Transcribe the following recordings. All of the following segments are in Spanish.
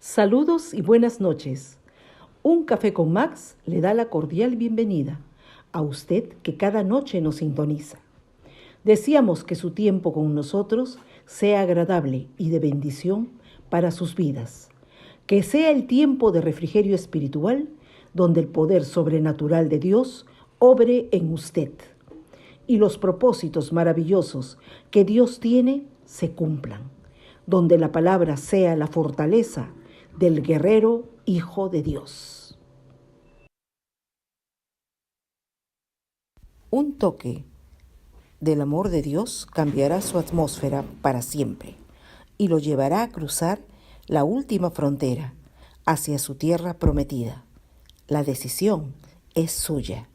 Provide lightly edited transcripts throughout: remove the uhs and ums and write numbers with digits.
Saludos y buenas noches. Un café con Max le da la cordial bienvenida a usted que cada noche nos sintoniza. Deseamos que su tiempo con nosotros sea agradable y de bendición para sus vidas. Que sea el tiempo de refrigerio espiritual donde el poder sobrenatural de Dios obre en usted y los propósitos maravillosos que Dios tiene se cumplan, donde la palabra sea la fortaleza del guerrero Hijo de Dios. Un toque del amor de Dios cambiará su atmósfera para siempre y lo llevará a cruzar la última frontera hacia su tierra prometida. La decisión es suya.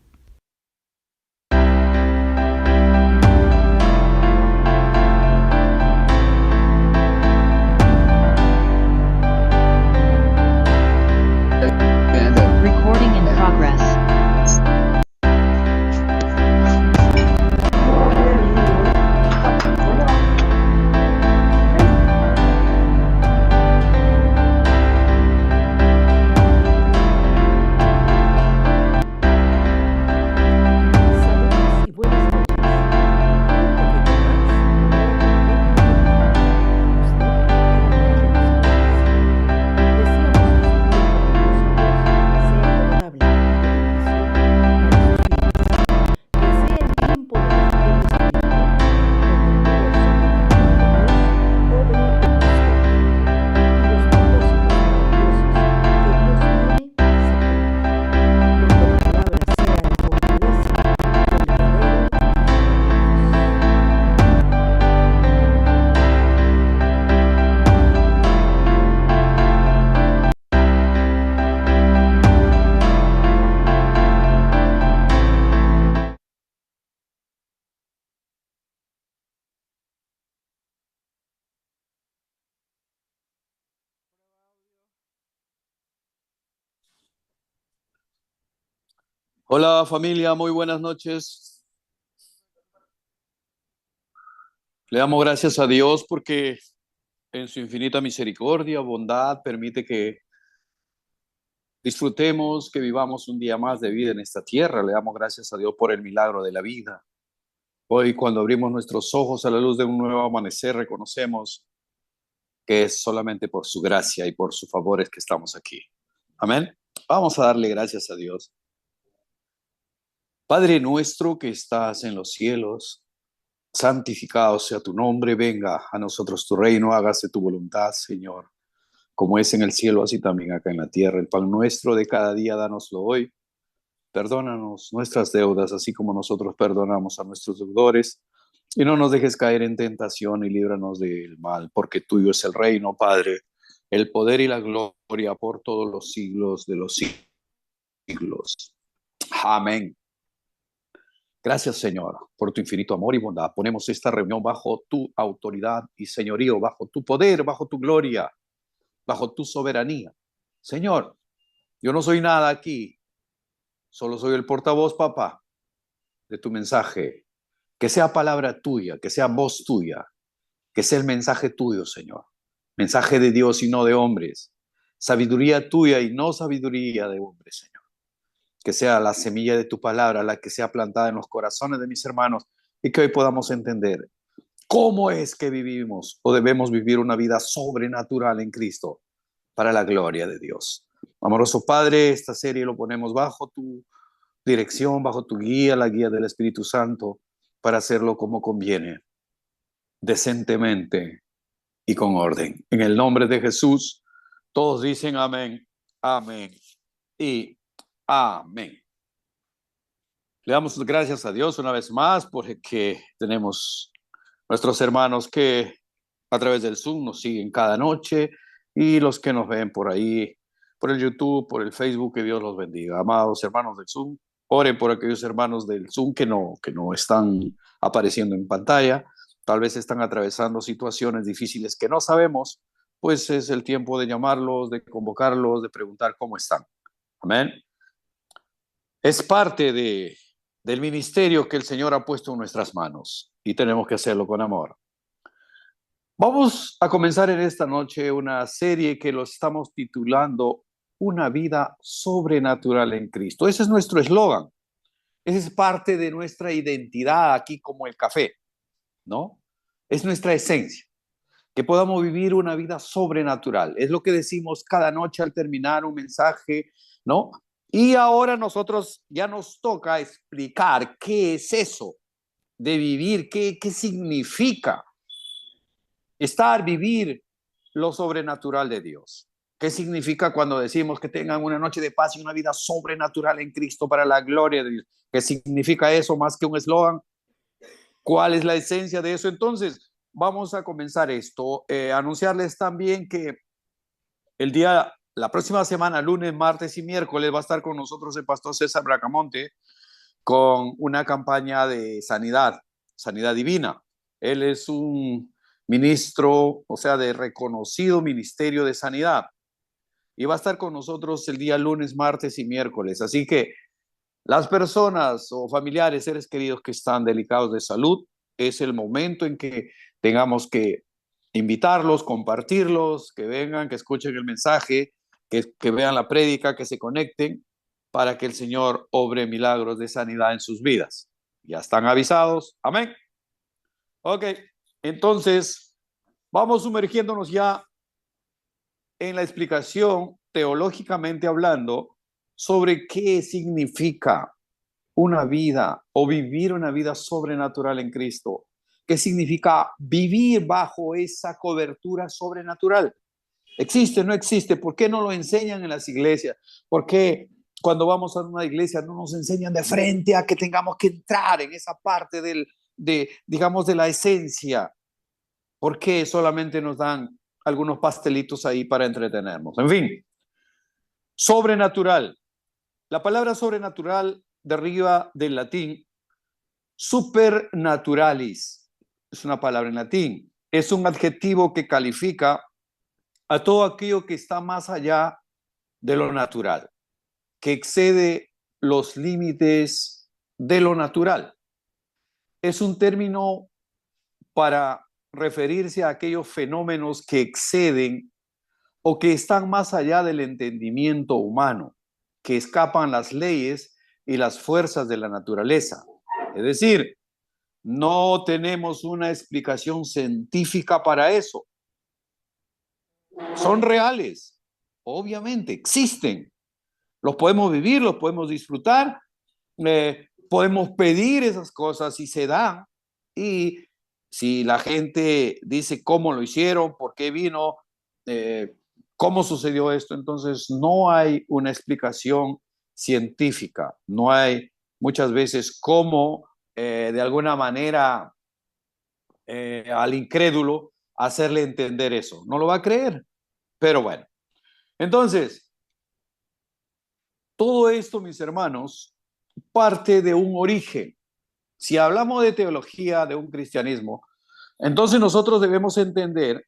Recording in progress. Saludos y buenas noches. Hola familia, muy buenas noches. Le damos gracias a Dios porque en su infinita misericordia, bondad, permite que disfrutemos, que vivamos un día más de vida en esta tierra. Le damos gracias a Dios por el milagro de la vida. Hoy cuando abrimos nuestros ojos a la luz de un nuevo amanecer, reconocemos que es solamente por su gracia y por sus favores que estamos aquí. Amén. Vamos a darle gracias a Dios. Padre nuestro que estás en los cielos, santificado sea tu nombre, venga a nosotros tu reino, hágase tu voluntad, Señor, como es en el cielo, así también acá en la tierra. El pan nuestro de cada día, dánoslo hoy. Perdónanos nuestras deudas, así como nosotros perdonamos a nuestros deudores. Y no nos dejes caer en tentación y líbranos del mal, porque tuyo es el reino, Padre, el poder y la gloria por todos los siglos de los siglos. Amén. Gracias, Señor, por tu infinito amor y bondad. Ponemos esta reunión bajo tu autoridad y señorío, bajo tu poder, bajo tu gloria, bajo tu soberanía. Señor, yo no soy nada aquí, solo soy el portavoz, papá, de tu mensaje. Que sea palabra tuya, que sea voz tuya, que sea el mensaje tuyo, Señor. Mensaje de Dios y no de hombres. Sabiduría tuya y no sabiduría de hombres, Señor. Que sea la semilla de tu palabra la que sea plantada en los corazones de mis hermanos y que hoy podamos entender cómo es que vivimos o debemos vivir una vida sobrenatural en Cristo para la gloria de Dios. Amoroso Padre, esta serie lo ponemos bajo tu dirección, bajo tu guía, la guía del Espíritu Santo, para hacerlo como conviene, decentemente y con orden. En el nombre de Jesús, todos dicen amén, amén y amén. Le damos gracias a Dios una vez más porque tenemos nuestros hermanos que a través del Zoom nos siguen cada noche y los que nos ven por ahí, por el YouTube, por el Facebook, que Dios los bendiga. Amados hermanos del Zoom, oren por aquellos hermanos del Zoom que no están apareciendo en pantalla. Tal vez están atravesando situaciones difíciles que no sabemos, pues es el tiempo de llamarlos, de convocarlos, de preguntar cómo están. Amén. Es parte del ministerio que el Señor ha puesto en nuestras manos y tenemos que hacerlo con amor. Vamos a comenzar en esta noche una serie que lo estamos titulando Una vida sobrenatural en Cristo. Ese es nuestro eslogan. Esa es parte de nuestra identidad aquí como el café, ¿no? Es nuestra esencia, que podamos vivir una vida sobrenatural. Es lo que decimos cada noche al terminar un mensaje, ¿no? Y ahora nosotros ya nos toca explicar qué es eso de vivir, qué significa vivir lo sobrenatural de Dios. ¿Qué significa cuando decimos que tengan una noche de paz y una vida sobrenatural en Cristo para la gloria de Dios? ¿Qué significa eso más que un eslogan? ¿Cuál es la esencia de eso? Entonces, vamos a comenzar esto. Anunciarles también que la próxima semana, lunes, martes y miércoles, va a estar con nosotros el pastor César Bracamonte con una campaña de sanidad divina. Él es un ministro, o sea, de reconocido ministerio de sanidad. Y va a estar con nosotros el día lunes, martes y miércoles. Así que las personas o familiares, seres queridos que están delicados de salud, es el momento en que tengamos que invitarlos, compartirlos, que vengan, que escuchen el mensaje, que vean la prédica, que se conecten para que el Señor obre milagros de sanidad en sus vidas. Ya están avisados. Amén. Ok, entonces vamos sumergiéndonos ya en la explicación teológicamente hablando sobre qué significa una vida o vivir una vida sobrenatural en Cristo. ¿Qué significa vivir bajo esa cobertura sobrenatural? ¿Existe o no existe? ¿Por qué no lo enseñan en las iglesias? ¿Por qué cuando vamos a una iglesia no nos enseñan de frente a que tengamos que entrar en esa parte digamos, de la esencia? ¿Por qué solamente nos dan algunos pastelitos ahí para entretenernos? En fin, sobrenatural. La palabra sobrenatural deriva del latín supernaturalis. Es una palabra en latín. Es un adjetivo que califica a todo aquello que está más allá de lo natural, que excede los límites de lo natural. Es un término para referirse a aquellos fenómenos que exceden o que están más allá del entendimiento humano, que escapan las leyes y las fuerzas de la naturaleza. Es decir, no tenemos una explicación científica para eso. Son reales, obviamente, existen. Los podemos vivir, los podemos disfrutar, podemos pedir esas cosas y se dan. Y si la gente dice cómo lo hicieron, por qué vino, cómo sucedió esto, entonces no hay una explicación científica, no hay muchas veces cómo de alguna manera al incrédulo hacerle entender eso. No lo va a creer, pero bueno. Entonces, todo esto, mis hermanos, parte de un origen. Si hablamos de teología, de un cristianismo, entonces nosotros debemos entender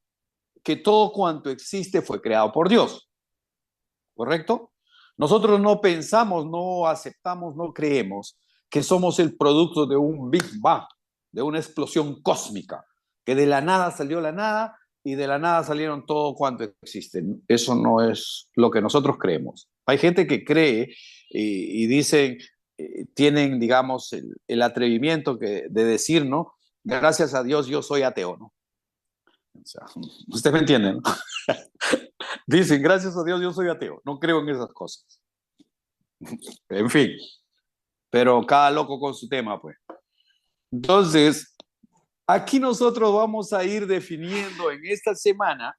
que todo cuanto existe fue creado por Dios, ¿correcto? Nosotros no pensamos, no aceptamos, no creemos que somos el producto de un Big Bang, de una explosión cósmica, que de la nada salió la nada y de la nada salieron todo cuanto existe. Eso no es lo que nosotros creemos. Hay gente que cree y dicen, tienen, digamos, el atrevimiento de decir, ¿no? Gracias a Dios yo soy ateo, ¿no? O sea, usted me entiende, ¿no? Dicen, gracias a Dios yo soy ateo, no creo en esas cosas. En fin, pero cada loco con su tema, pues. Entonces, aquí nosotros vamos a ir definiendo en esta semana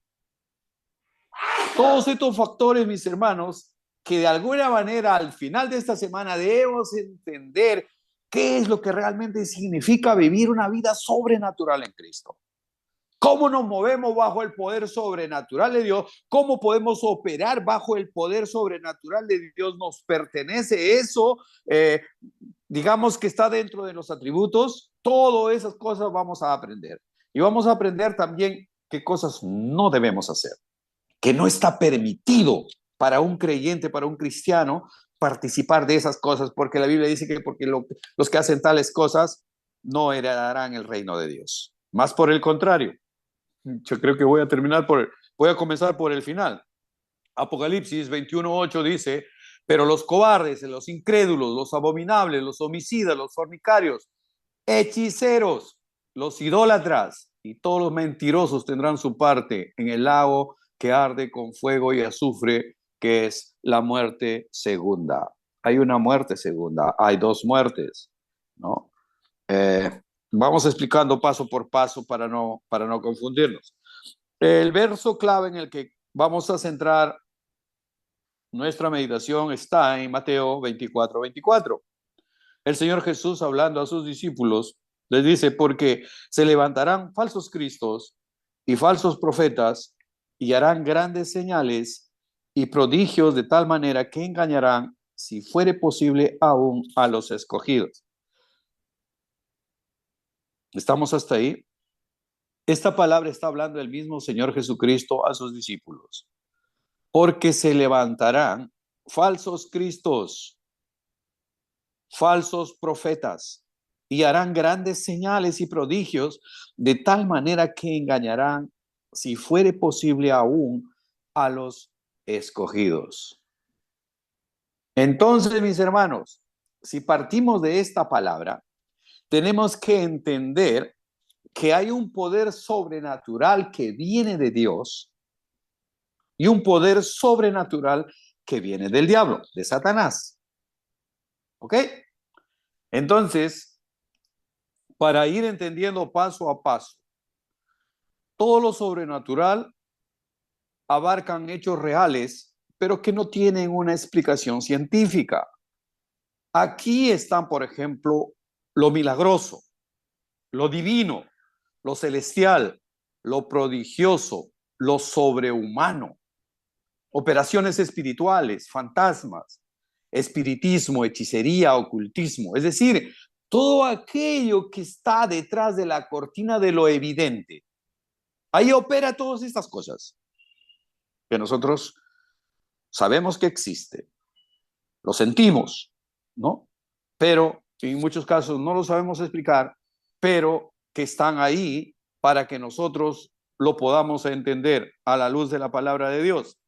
todos estos factores, mis hermanos, que de alguna manera al final de esta semana debemos entender qué es lo que realmente significa vivir una vida sobrenatural en Cristo. ¿Cómo nos movemos bajo el poder sobrenatural de Dios? ¿Cómo podemos operar bajo el poder sobrenatural de Dios? ¿Nos pertenece eso? Digamos que está dentro de los atributos. Todas esas cosas vamos a aprender. Y vamos a aprender también qué cosas no debemos hacer, que no está permitido para un creyente, para un cristiano, participar de esas cosas, porque la Biblia dice que porque los que hacen tales cosas no heredarán el reino de Dios. Más por el contrario. Yo creo que voy a comenzar por el final. Apocalipsis 21:8 dice, pero los cobardes, los incrédulos, los abominables, los homicidas, los fornicarios, hechiceros, los idólatras y todos los mentirosos tendrán su parte en el lago que arde con fuego y azufre, que es la muerte segunda. Hay una muerte segunda, hay dos muertes, ¿no? Vamos explicando paso por paso para no confundirnos. El verso clave en el que vamos a centrar nuestra meditación está en Mateo 24:24. El Señor Jesús, hablando a sus discípulos, les dice, porque se levantarán falsos cristos y falsos profetas y harán grandes señales y prodigios de tal manera que engañarán, si fuere posible, aún a los escogidos. ¿Estamos hasta ahí? Esta palabra está hablando el mismo Señor Jesucristo a sus discípulos. Porque se levantarán falsos cristos, falsos profetas, y harán grandes señales y prodigios de tal manera que engañarán, si fuere posible aún, a los escogidos. Entonces, mis hermanos, si partimos de esta palabra, tenemos que entender que hay un poder sobrenatural que viene de Dios y un poder sobrenatural que viene del diablo, de Satanás. ¿Ok? Entonces, para ir entendiendo paso a paso, todo lo sobrenatural abarcan hechos reales, pero que no tienen una explicación científica. Aquí están, por ejemplo, lo milagroso, lo divino, lo celestial, lo prodigioso, lo sobrehumano, operaciones espirituales, fantasmas, espiritismo, hechicería, ocultismo, es decir, todo aquello que está detrás de la cortina de lo evidente. Ahí opera todas estas cosas que nosotros sabemos que existe, lo sentimos, ¿no? Pero en muchos casos no lo sabemos explicar, pero que están ahí para que nosotros lo podamos entender a la luz de la palabra de Dios.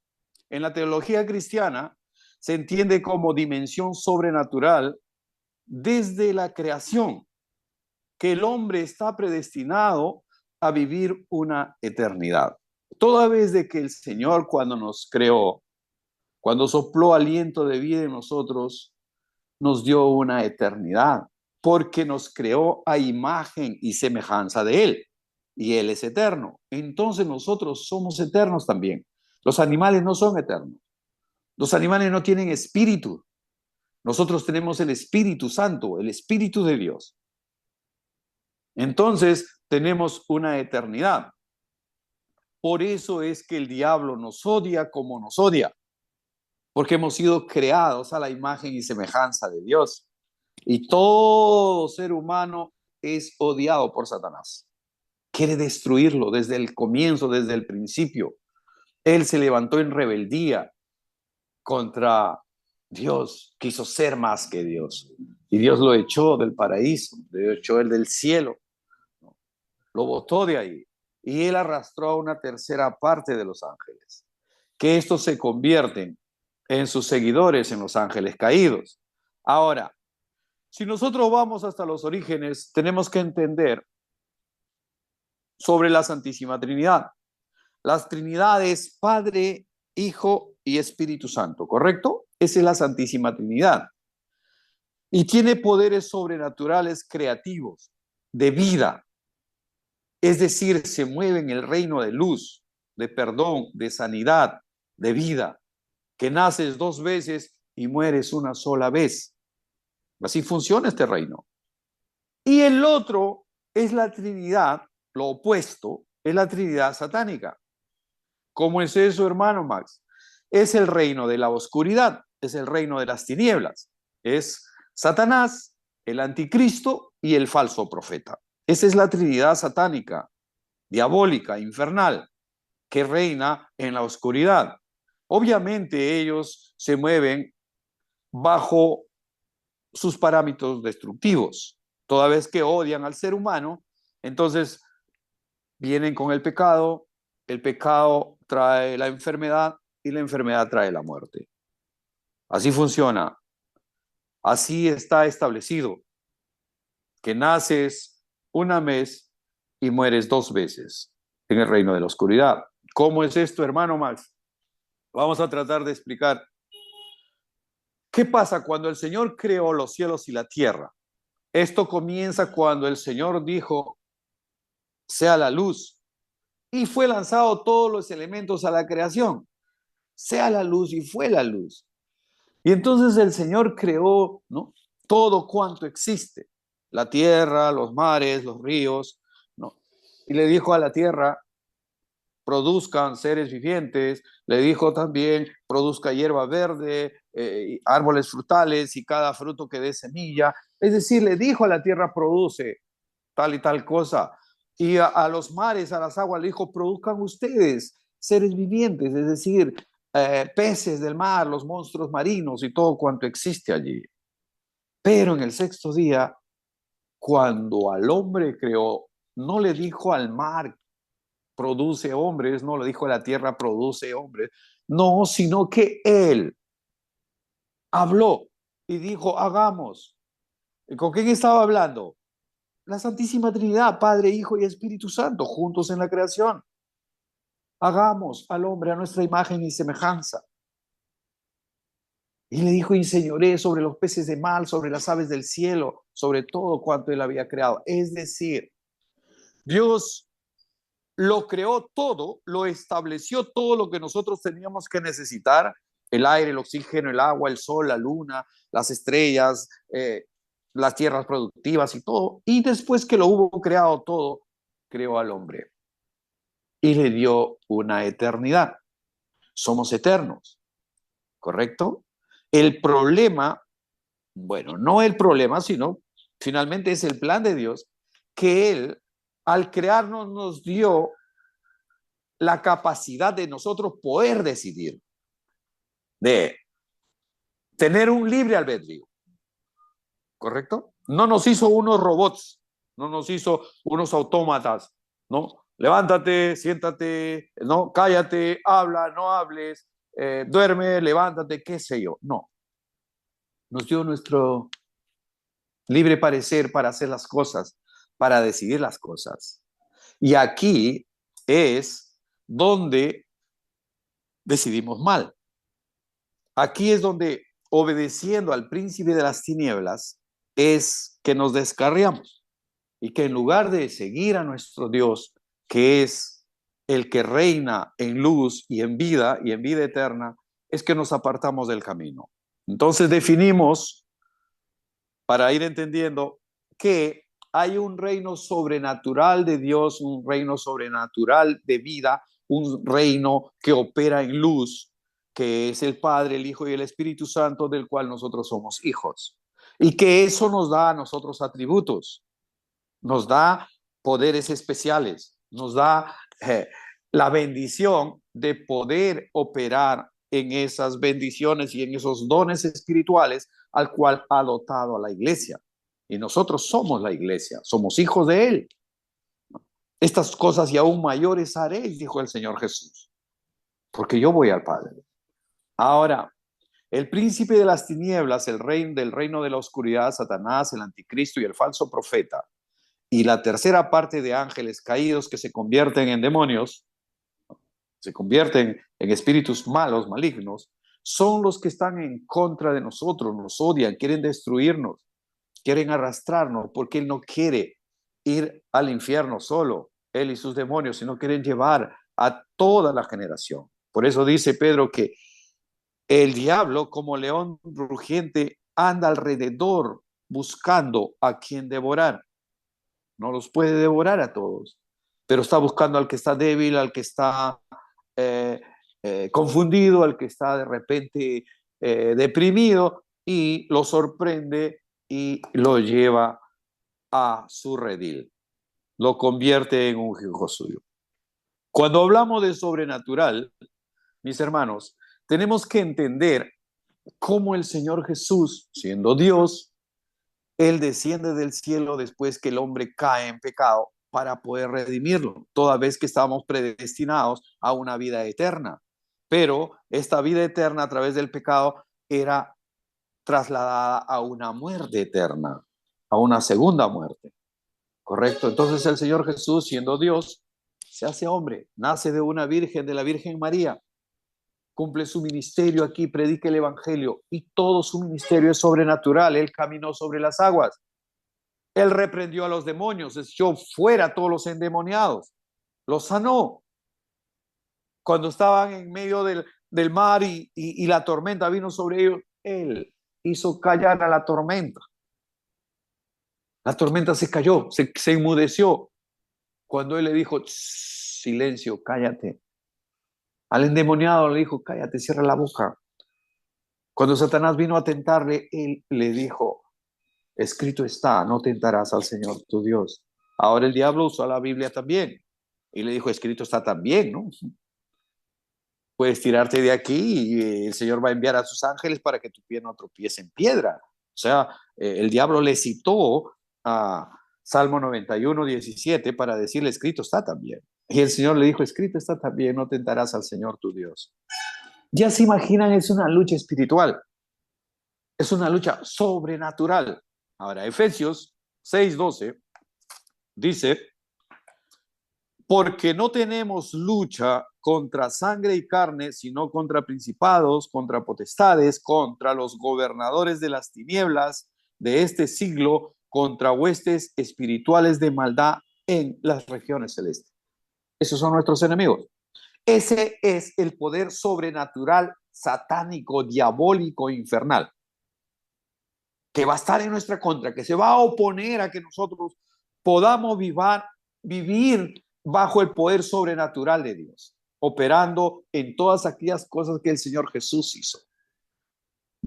En la teología cristiana se entiende como dimensión sobrenatural desde la creación, que el hombre está predestinado a vivir una eternidad. Toda vez de que el Señor, cuando nos creó, cuando sopló aliento de vida en nosotros, nos dio una eternidad, porque nos creó a imagen y semejanza de Él, y Él es eterno. Entonces nosotros somos eternos también. Los animales no son eternos. Los animales no tienen espíritu. Nosotros tenemos el Espíritu Santo, el Espíritu de Dios. Entonces tenemos una eternidad. Por eso es que el diablo nos odia como nos odia, porque hemos sido creados a la imagen y semejanza de Dios. Y todo ser humano es odiado por Satanás. Quiere destruirlo desde el comienzo, desde el principio. Él se levantó en rebeldía contra Dios, quiso ser más que Dios. Y Dios lo echó del paraíso, lo echó él del cielo, ¿no? Lo botó de ahí. Y él arrastró a una tercera parte de los ángeles, que estos se convierten en sus seguidores, en los ángeles caídos. Ahora, si nosotros vamos hasta los orígenes, tenemos que entender sobre la Santísima Trinidad. La Trinidad es Padre, Hijo y Espíritu Santo, ¿correcto? Esa es la Santísima Trinidad. Y tiene poderes sobrenaturales creativos, de vida. Es decir, se mueve en el reino de luz, de perdón, de sanidad, de vida, que naces dos veces y mueres una sola vez. Así funciona este reino. Y el otro es la Trinidad, lo opuesto, es la Trinidad satánica. ¿Cómo es eso, hermano Max? Es el reino de la oscuridad, es el reino de las tinieblas. Es Satanás, el anticristo y el falso profeta. Esa es la Trinidad satánica, diabólica, infernal, que reina en la oscuridad. Obviamente ellos se mueven bajo sus parámetros destructivos. Toda vez que odian al ser humano, entonces vienen con el pecado trae la enfermedad y la enfermedad trae la muerte. Así funciona, así está establecido, que naces una vez y mueres 2 veces en el reino de la oscuridad. ¿Cómo es esto, hermano Max? Vamos a tratar de explicar. ¿Qué pasa cuando el Señor creó los cielos y la tierra? Esto comienza cuando el Señor dijo, sea la luz, y fue lanzado todos los elementos a la creación. Sea la luz y fue la luz. Y entonces el Señor creó, ¿no?, todo cuanto existe, la tierra, los mares, los ríos, ¿no? Y le dijo a la tierra, produzcan seres vivientes, le dijo también, produzca hierba verde, árboles frutales y cada fruto que dé semilla. Es decir, le dijo a la tierra, produce tal y tal cosa. Y a los mares, a las aguas, le dijo, produzcan ustedes seres vivientes, es decir, peces del mar, los monstruos marinos y todo cuanto existe allí. Pero en el 6º día, cuando al hombre creó, no le dijo al mar, produce hombres, no le dijo a la tierra, produce hombres, no, sino que él habló y dijo, hagamos. ¿Y con quién estaba hablando? La Santísima Trinidad, Padre, Hijo y Espíritu Santo, juntos en la creación. Hagamos al hombre a nuestra imagen y semejanza. Y le dijo, y señoré sobre los peces de mar, sobre las aves del cielo, sobre todo cuanto él había creado. Es decir, Dios lo creó todo, lo estableció todo lo que nosotros teníamos que necesitar, el aire, el oxígeno, el agua, el sol, la luna, las estrellas, las tierras productivas y todo. Y después que lo hubo creado todo, creó al hombre y le dio una eternidad. Somos eternos, ¿correcto? El problema, bueno, no el problema, sino finalmente es el plan de Dios, que Él, al crearnos, nos dio la capacidad de nosotros poder decidir, de tener un libre albedrío, ¿correcto? No nos hizo unos robots, no nos hizo unos autómatas, ¿no? Levántate, siéntate, no, cállate, habla, no hables, duerme, levántate, qué sé yo. No, nos dio nuestro libre parecer para hacer las cosas, para decidir las cosas. Y aquí es donde decidimos mal. Aquí es donde, obedeciendo al príncipe de las tinieblas, es que nos descarriamos y que en lugar de seguir a nuestro Dios, que es el que reina en luz y en vida eterna, es que nos apartamos del camino. Entonces definimos, para ir entendiendo, que hay un reino sobrenatural de Dios, un reino sobrenatural de vida, un reino que opera en luz, que es el Padre, el Hijo y el Espíritu Santo, del cual nosotros somos hijos. Y que eso nos da a nosotros atributos, nos da poderes especiales, nos da la bendición de poder operar en esas bendiciones y en esos dones espirituales al cual ha dotado a la iglesia. Y nosotros somos la iglesia, somos hijos de Él. Estas cosas y aún mayores haréis, dijo el Señor Jesús, porque yo voy al Padre. Ahora, el príncipe de las tinieblas, el rey del reino de la oscuridad, Satanás, el anticristo y el falso profeta, y la tercera parte de ángeles caídos que se convierten en demonios, se convierten en espíritus malos, malignos, son los que están en contra de nosotros, nos odian, quieren destruirnos, quieren arrastrarnos, porque Él no quiere ir al infierno solo, Él y sus demonios, sino quieren llevar a toda la generación. Por eso dice Pedro que el diablo, como león rugiente, anda alrededor buscando a quien devorar. No los puede devorar a todos, pero está buscando al que está débil, al que está confundido, al que está de repente deprimido, y lo sorprende y lo lleva a su redil, lo convierte en un hijo suyo. Cuando hablamos de sobrenatural, mis hermanos, tenemos que entender cómo el Señor Jesús, siendo Dios, Él desciende del cielo después que el hombre cae en pecado para poder redimirlo, toda vez que estábamos predestinados a una vida eterna. Pero esta vida eterna a través del pecado era trasladada a una muerte eterna, a una segunda muerte. ¿Correcto? Entonces el Señor Jesús, siendo Dios, se hace hombre, nace de una virgen, de la Virgen María, cumple su ministerio aquí, predica el Evangelio y todo su ministerio es sobrenatural. Él caminó sobre las aguas. Él reprendió a los demonios, echó fuera a todos los endemoniados, los sanó. Cuando estaban en medio del mar y la tormenta vino sobre ellos, Él hizo callar a la tormenta. La tormenta se cayó, se enmudeció. Cuando Él le dijo, silencio, cállate. Al endemoniado le dijo, cállate, cierra la boca. Cuando Satanás vino a tentarle, Él le dijo, escrito está, no tentarás al Señor tu Dios. Ahora el diablo usó la Biblia también. Y le dijo, escrito está también, ¿no? Puedes tirarte de aquí y el Señor va a enviar a sus ángeles para que tu pie no tropiece en piedra. O sea, el diablo le citó a Salmo 91, 17 para decirle, escrito está también. Y el Señor le dijo, escrito está también, no tentarás al Señor tu Dios. Ya se imaginan, es una lucha espiritual. Es una lucha sobrenatural. Ahora, Efesios 6:12 dice, porque no tenemos lucha contra sangre y carne, sino contra principados, contra potestades, contra los gobernadores de las tinieblas de este siglo, contra huestes espirituales de maldad en las regiones celestes. Esos son nuestros enemigos. Ese es el poder sobrenatural, satánico, diabólico, infernal, que va a estar en nuestra contra, que se va a oponer a que nosotros podamos vivir bajo el poder sobrenatural de Dios, operando en todas aquellas cosas que el Señor Jesús hizo.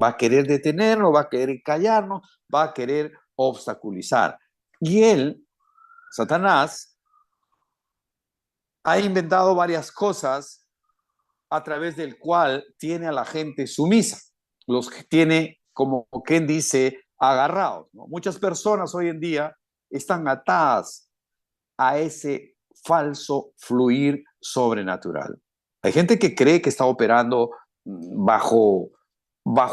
Va a querer detenernos, va a querer callarnos, va a querer obstaculizar. Y él, Satanás, ha inventado varias cosas a través del cual tiene a la gente sumisa, los que tiene, como quien dice, agarrados, ¿no? Muchas personas hoy en día están atadas a ese falso fluir sobrenatural. Hay gente que cree que está operando bajo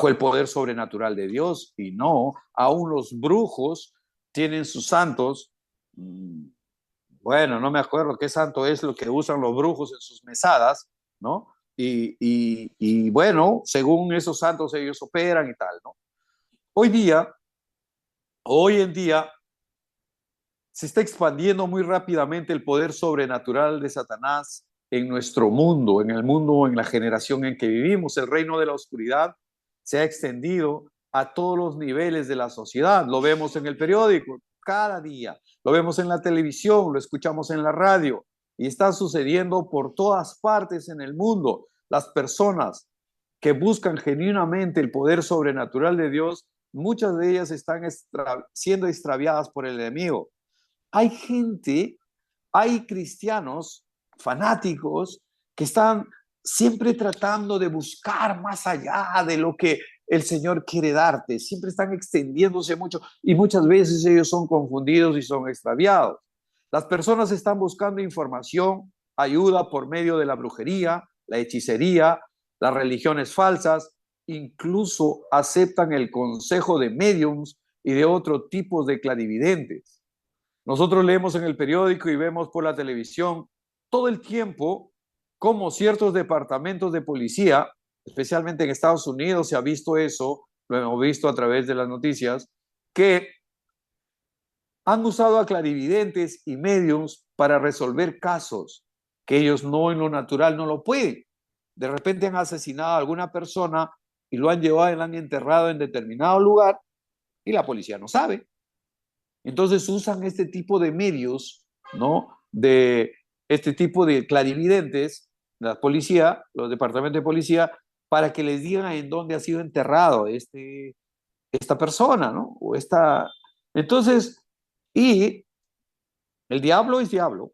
el poder sobrenatural de Dios y no, aún los brujos tienen sus santos. Bueno, no me acuerdo qué santo es lo que usan los brujos en sus mesadas, ¿no? Y bueno, según esos santos ellos operan y tal, ¿no? Hoy en día se está expandiendo muy rápidamente el poder sobrenatural de Satanás en nuestro mundo, en la generación en que vivimos. El reino de la oscuridad se ha extendido a todos los niveles de la sociedad. Lo vemos en el periódico cada día, lo vemos en la televisión, lo escuchamos en la radio y está sucediendo por todas partes en el mundo. Las personas que buscan genuinamente el poder sobrenatural de Dios, muchas de ellas están siendo extraviadas por el enemigo. Hay cristianos fanáticos que están siempre tratando de buscar más allá de lo que el Señor quiere darte, siempre están extendiéndose mucho y muchas veces ellos son confundidos y son extraviados. Las personas están buscando información, ayuda por medio de la brujería, la hechicería, las religiones falsas, incluso aceptan el consejo de médiums y de otro tipo de clarividentes. Nosotros leemos en el periódico y vemos por la televisión todo el tiempo cómo ciertos departamentos de policía, especialmente en Estados Unidos, se ha visto eso, lo hemos visto a través de las noticias, que han usado a clarividentes y mediums para resolver casos que ellos no en lo natural no lo pueden. De repente han asesinado a alguna persona y lo han llevado y lo han enterrado en determinado lugar y la policía no sabe. Entonces usan este tipo de medios, ¿no? De este tipo de clarividentes, la policía, los departamentos de policía, para que les digan en dónde ha sido enterrado esta persona, ¿no? Entonces, y el diablo es diablo,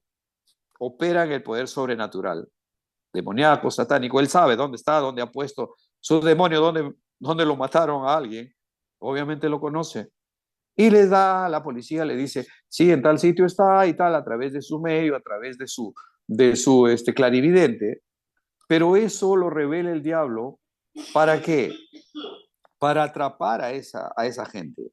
opera en el poder sobrenatural, demoníaco, satánico. Él sabe dónde está, dónde ha puesto su demonio, dónde lo mataron a alguien. Obviamente lo conoce. Y les da, la policía le dice, sí, en tal sitio está y tal, a través de su medio, a través de su clarividente, pero eso lo revela el diablo. ¿Para qué? Para atrapar a esa gente.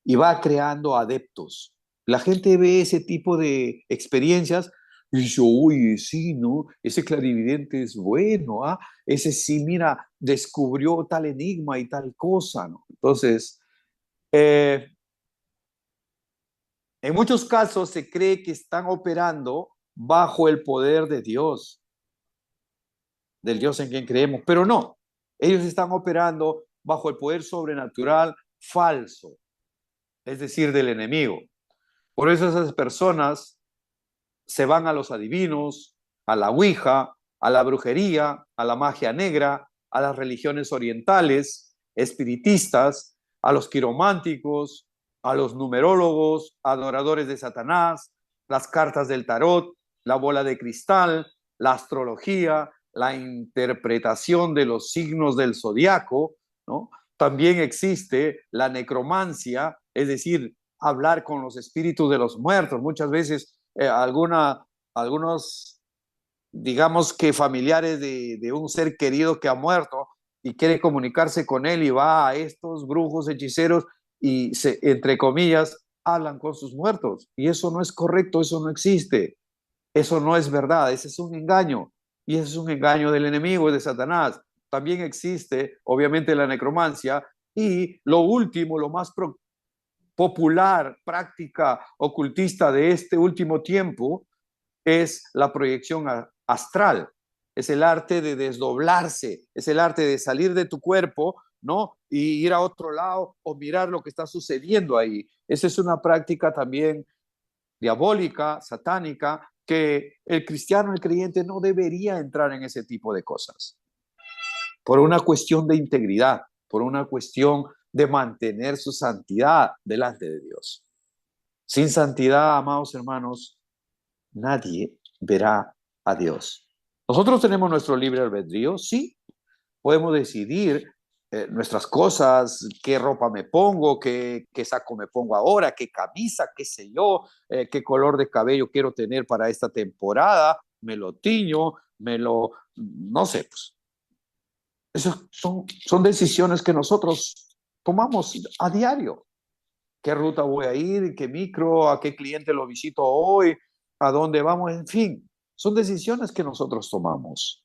Y va creando adeptos. La gente ve ese tipo de experiencias y dice, uy, sí, ¿no? Ese clarividente es bueno, ¿ah? Ese sí, mira, descubrió tal enigma y tal cosa, ¿no? Entonces, eh, en muchos casos se cree que están operando bajo el poder de Dios, del Dios en quien creemos, pero no, ellos están operando bajo el poder sobrenatural falso, es decir, del enemigo. Por eso esas personas se van a los adivinos, a la ouija, a la brujería, a la magia negra, a las religiones orientales, espiritistas, a los quirománticos, a los numerólogos, adoradores de Satanás, las cartas del tarot, la bola de cristal, la astrología, la interpretación de los signos del zodiaco, ¿no? También existe la necromancia, es decir, hablar con los espíritus de los muertos. Muchas veces algunos, digamos que familiares de un ser querido que ha muerto y quiere comunicarse con él y va a estos brujos, hechiceros y entre comillas, hablan con sus muertos. Y eso no es correcto, eso no existe, eso no es verdad, ese es un engaño. Y ese es un engaño del enemigo, de Satanás. También existe, obviamente, la necromancia. Y lo último, lo más popular práctica ocultista de este último tiempo es la proyección astral. Es el arte de desdoblarse, es el arte de salir de tu cuerpo, ¿no? Y ir a otro lado o mirar lo que está sucediendo ahí. Esa es una práctica también diabólica, satánica, que el cristiano, el creyente no debería entrar en ese tipo de cosas. Por una cuestión de integridad, por una cuestión de mantener su santidad delante de Dios. Sin santidad, amados hermanos, nadie verá a Dios. Nosotros tenemos nuestro libre albedrío, sí, podemos decidir nuestras cosas, qué ropa me pongo, qué saco me pongo ahora, qué camisa, qué sé yo, qué color de cabello quiero tener para esta temporada, me lo tiño, no sé, pues. Esas son decisiones que nosotros tomamos a diario. ¿Qué ruta voy a ir? ¿Qué micro? ¿A qué cliente lo visito hoy? ¿A dónde vamos? En fin, son decisiones que nosotros tomamos,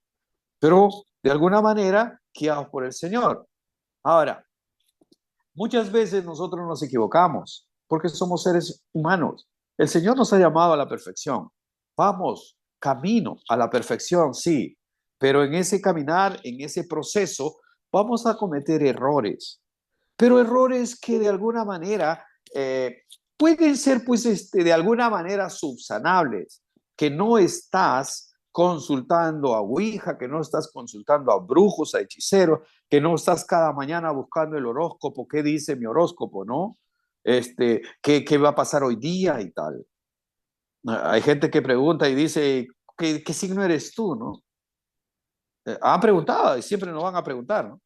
pero de alguna manera guiados por el Señor. Ahora, muchas veces nosotros nos equivocamos porque somos seres humanos. El Señor nos ha llamado a la perfección. Vamos, camino a la perfección, sí, pero en ese caminar, en ese proceso, vamos a cometer errores, pero errores que de alguna manera pueden ser, pues, de alguna manera subsanables, que no estás consultando a Ouija, que no estás consultando a brujos, a hechiceros, que no estás cada mañana buscando el horóscopo, qué dice mi horóscopo, ¿no? ¿Qué va a pasar hoy día y tal? Hay gente que pregunta y dice, ¿qué signo eres tú, no? Han preguntado y siempre nos van a preguntar, ¿no?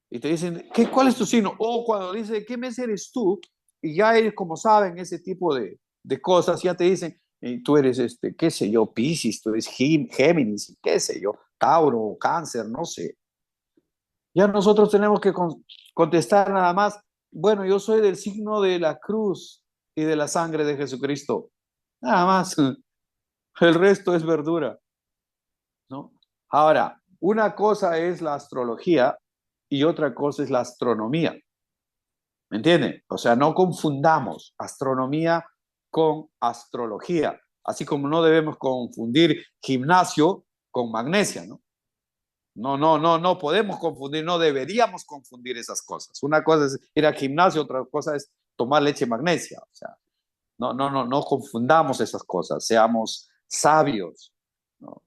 Y te dicen, ¿cuál es tu signo? O cuando dice, ¿qué mes eres tú? Y ya ellos, como saben ese tipo de cosas, ya te dicen, tú eres, qué sé yo, Piscis, tú eres Géminis, qué sé yo, Tauro, Cáncer, no sé. Ya nosotros tenemos que contestar nada más, bueno, yo soy del signo de la cruz y de la sangre de Jesucristo. Nada más. El resto es verdura, ¿no? Ahora, una cosa es la astrología y otra cosa es la astronomía. ¿Me entienden? O sea, no confundamos astronomía con astrología, así como no debemos confundir gimnasio con magnesia, ¿no? No podemos confundir, no deberíamos confundir esas cosas. Una cosa es ir al gimnasio, otra cosa es tomar leche magnesia. O sea, no confundamos esas cosas, seamos sabios, ¿no?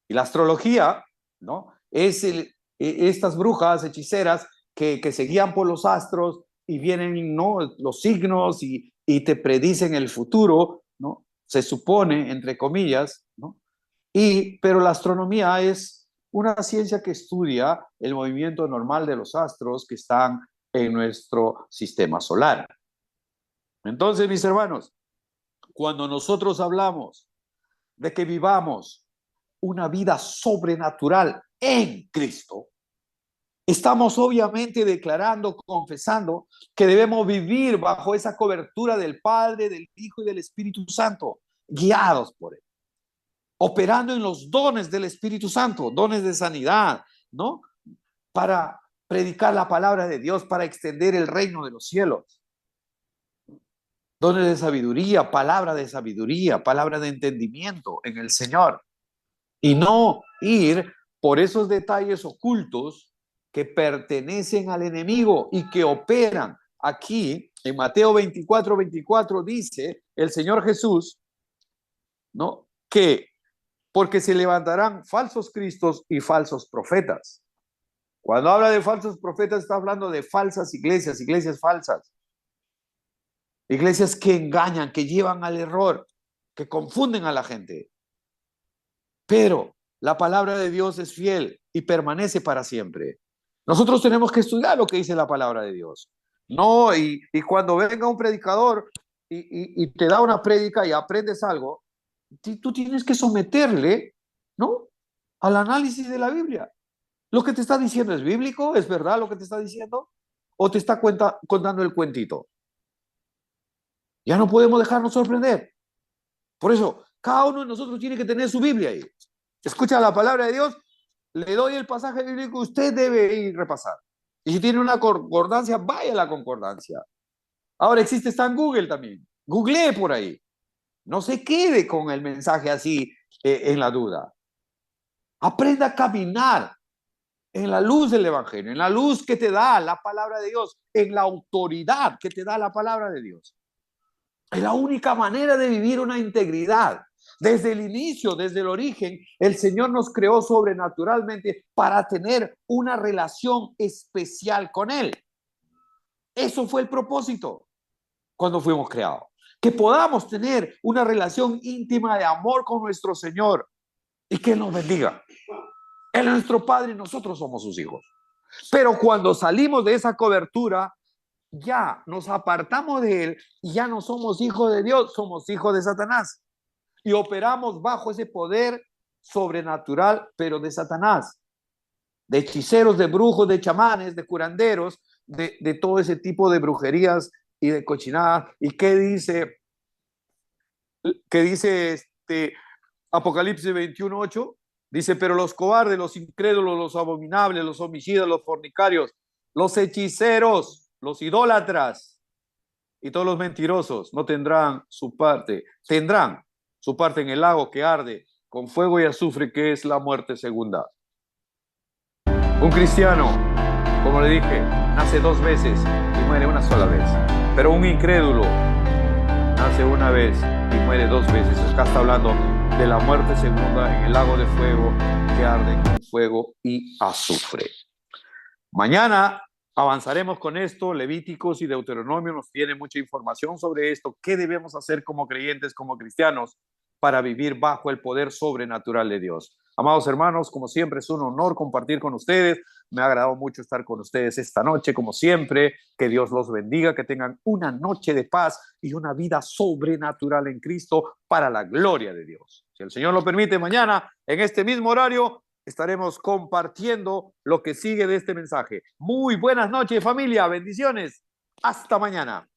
Y la astrología, ¿no? Estas brujas hechiceras que se guían por los astros y vienen, ¿no? Los signos y te predicen el futuro, ¿no? Se supone, entre comillas, ¿no? Pero la astronomía es una ciencia que estudia el movimiento normal de los astros que están en nuestro sistema solar. Entonces, mis hermanos, cuando nosotros hablamos de que vivamos una vida sobrenatural en Cristo, estamos obviamente declarando, confesando que debemos vivir bajo esa cobertura del Padre, del Hijo y del Espíritu Santo, guiados por Él, operando en los dones del Espíritu Santo, dones de sanidad, ¿no? Para predicar la palabra de Dios, para extender el reino de los cielos. Dones de sabiduría, palabra de entendimiento en el Señor. Y no ir por esos detalles ocultos que pertenecen al enemigo y que operan. Aquí, en Mateo 24 dice el Señor Jesús, ¿no? Que porque se levantarán falsos cristos y falsos profetas. Cuando habla de falsos profetas, está hablando de falsas iglesias, iglesias falsas. Iglesias que engañan, que llevan al error, que confunden a la gente. Pero la palabra de Dios es fiel y permanece para siempre. Nosotros tenemos que estudiar lo que dice la palabra de Dios. No, y cuando venga un predicador y te da una prédica y aprendes algo, tú tienes que someterle, ¿no?, al análisis de la Biblia. ¿Lo que te está diciendo es bíblico? ¿Es verdad lo que te está diciendo? ¿O te está contando el cuentito? Ya no podemos dejarnos sorprender. Por eso, cada uno de nosotros tiene que tener su Biblia ahí. Escucha la palabra de Dios, le doy el pasaje bíblico, usted debe ir a repasar. Y si tiene una concordancia, vaya a la concordancia. Ahora está en Google también. Googlee por ahí. No se quede con el mensaje así en la duda. Aprenda a caminar en la luz del Evangelio, en la luz que te da la palabra de Dios, en la autoridad que te da la palabra de Dios. Es la única manera de vivir una integridad. Desde el inicio, desde el origen, el Señor nos creó sobrenaturalmente para tener una relación especial con Él. Eso fue el propósito cuando fuimos creados. Que podamos tener una relación íntima de amor con nuestro Señor y que nos bendiga. Él es nuestro Padre y nosotros somos sus hijos. Pero cuando salimos de esa cobertura, ya nos apartamos de Él y ya no somos hijos de Dios, somos hijos de Satanás. Y operamos bajo ese poder sobrenatural, pero de Satanás. De hechiceros, de brujos, de chamanes, de curanderos, de todo ese tipo de brujerías y de cochinadas. ¿Y qué dice? ¿Qué dice Apocalipsis 21:8? Dice, pero los cobardes, los incrédulos, los abominables, los homicidas, los fornicarios, los hechiceros, los idólatras y todos los mentirosos no tendrán su parte, tendrán su parte en el lago que arde con fuego y azufre, que es la muerte segunda. Un cristiano, como le dije, nace 2 veces y muere una sola vez. Pero un incrédulo nace una vez y muere 2 veces. Acá está hablando de la muerte segunda en el lago de fuego que arde con fuego y azufre. Mañana avanzaremos con esto. Levíticos y Deuteronomio nos tiene mucha información sobre esto. ¿Qué debemos hacer como creyentes, como cristianos, para vivir bajo el poder sobrenatural de Dios? Amados hermanos, como siempre es un honor compartir con ustedes. Me ha agradado mucho estar con ustedes esta noche, como siempre. Que Dios los bendiga, que tengan una noche de paz y una vida sobrenatural en Cristo para la gloria de Dios. Si el Señor lo permite, mañana en este mismo horario estaremos compartiendo lo que sigue de este mensaje. Muy buenas noches, familia. Bendiciones. Hasta mañana.